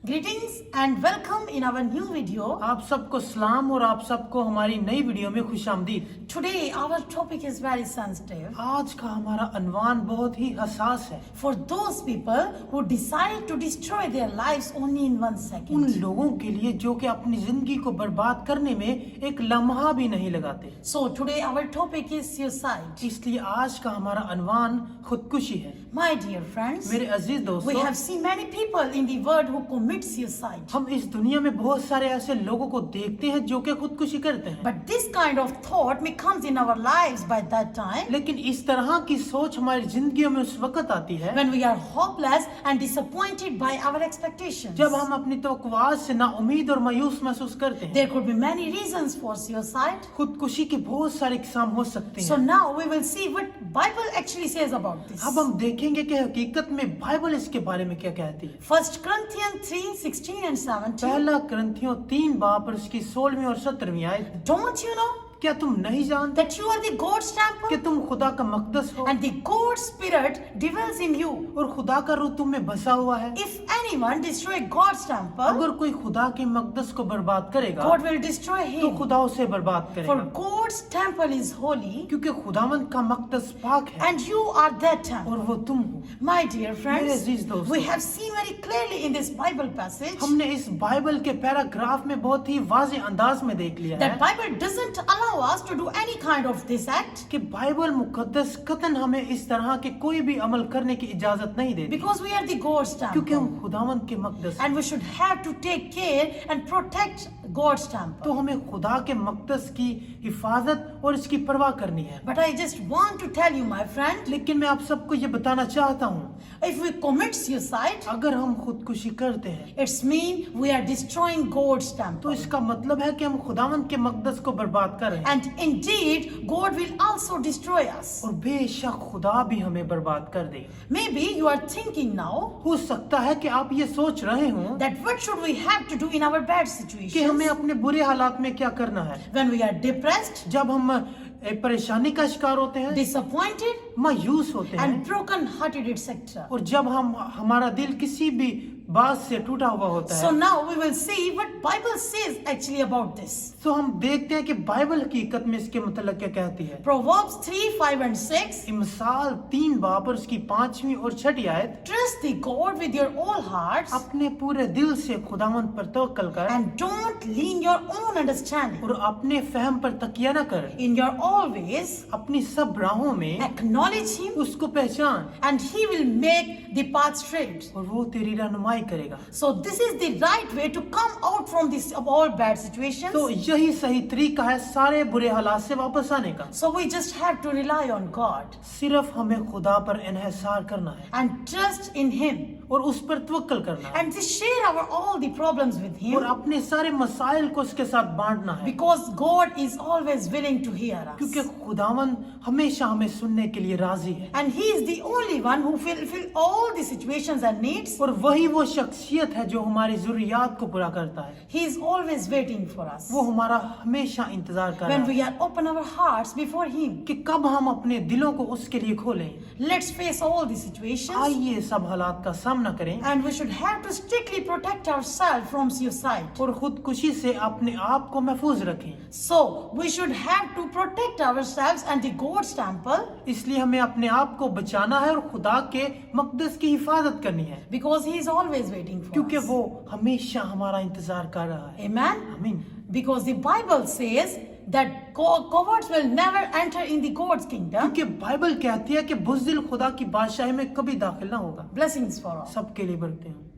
Greetings and welcome in our new video. आप सबको सलाम और आप सबको हमारी नई वीडियो में खुशामदीद। Today our topic is very sensitive आज का हमारा अनवान बहुत ही हसास है for those people who decide to destroy their lives only in 1 उन second. लोगों के लिए जो कि अपनी जिंदगी को बर्बाद करने में एक लम्हा भी नहीं लगाते। So today our topic is suicide. इसलिए आज का हमारा अनवान खुदकुशी है। My dear friends, मेरे अजीज we दोस्तों, have seen many people in the world who commit suicide. हम इस दुनिया में बहुत सारे ऐसे लोगों को देखते हैं जो कि खुदकुशी करते हैं, But this kind of thought may comes in our lives by that time लेकिन इस तरह की सोच हमारी जिंदगियों में उस वक्त आती है when we are hopeless and disappointed by our expectations. जब हम अपनी तवक्कुआत से नाउमीद और मायूस महसूस करते हैं। There could be many reasons for suicide. खुदकुशी के बहुत सारे किस्म हो सकते So हैं। now we will see what Bible actually says about this. अब हम देखेंगे कि हकीकत में बाइबल इसके बारे में क्या कहती है। 1 Corinthians 3:16 and 17. पहला ग्रंथियों 3 बाब और उसकी 16वीं और 17वीं आयत। Don't you know क्या तुम नहीं जानते that you are the God's temple कि तुम खुदा का मकदस हो and the God's Spirit dwells in you? और खुदा का रूह तुम में बसा हुआ है। If anyone destroy God's temple, अगर कोई खुदा के मकदस को बर्बाद करेगा God will destroy तो him. खुदा उसे बर्बाद For करेगा, God's temple is holy क्योंकि खुदावंद का मकदस पाक है and you are that और temple. वो तुम हो। My dear मेरे friends, अजीज दोस्तों, we have seen very clearly in this Bible passage हमने इस बाइबल के पैराग्राफ में बहुत ही वाज़ेह अंदाज में देख लिया that है Bible doesn't allow us to do any kind of this act कि बाइबल मुकद्दस कतन हमें इस तरह के कोई भी अमल करने की इजाजत नहीं देती, because we are the God's क्योंकि हम temple खुदावंद के मकदस हैं। and we should have to take care and protect God's temple. तो हमें खुदा के मकदस की हिफाजत और इसकी परवाह करनी है। But I just want to tell you, my friend, लेकिन मैं आप सबको ये बताना चाहता हूँ, if we commit suicide, अगर हम खुदकुशी करते हैं it's mean we are destroying God's तो temple. इसका मतलब है कि हम खुदावंद के मकदस को बर्बाद कर रहे हैं And indeed, God will also destroy us. और बेशक खुदा भी हमें बर्बाद कर देगा। Maybe you are thinking now हो सकता है कि आप ये सोच रहे हो that what should we have to do in our bad कि हमें situations अपने बुरे हालात में क्या करना है। when we are depressed, जब हम परेशानी का शिकार होते हैं, disappointed, मायूस होते हैं and broken-hearted, etc. और जब हमारा दिल किसी भी बात से टूटा हुआ होता So है, now we will see what Bible says actually about this. तो हम देखते हैं कि बाइबल हकीकत में इसके मतलब क्या कहती है। Proverbs 3:5 and 6. मिसाल 3 बाब और उसकी 5वीं और 6वीं आयत। Trust the God with your all hearts अपने पूरे दिल से खुदावंद पर तवक्कल कर and don't lean your own understanding. और अपने फहम पर तकिया न कर। In your all ways, अपनी सब राहों में acknowledge Him उसको पहचान and He will make the path straight. और वो तेरी रहनुमाई करेगा। So this is the right way to come out from this of all bad situations. तो यही सही तरीका है सारे बुरे हालात से वापस आने का। So we just have to rely on God सिर्फ हमें खुदा पर इन्हिसार करना है and trust in Him और उस पर तवक्कल करना है and just share our all the problems with Him. और अपने सारे मसाइल को उसके साथ बांटना है, Because God is always willing to hear us. क्योंकि खुदावंद हमेशा हमें सुनने के लिए राजी है And He is the only one who fulfill all the situations and needs. और वही वो शख्सियत है जो हमारी जरूरियात को पूरा करता है। He is always waiting for us. वो हमारा हमेशा इंतजार कर रहा When है we are open our hearts before Him. कि कब हम अपने दिलों को उसके लिए खोलें। Let's face all the situations. आइए सब हालात का सामना करें And we should have to strictly protect ourselves from suicide. और खुदकुशी से अपने आप को महफूज रखें। So we should have to protect ourselves and the God's temple इसलिए हमें अपने आप को बचाना है और खुदा के मकदस की हिफाजत करनी है, because He is always waiting for क्योंकि us. वो हमेशा हमारा इंतजार कर रहा है। Amen. आमीन। Because the Bible says that cowards will never enter in the God's kingdom. क्योंकि बाइबल कहती है कि बुज़दिल खुदा की बादशाही में कभी दाखिल ना होगा। Blessings for all. सबके लिए बरकतें हों।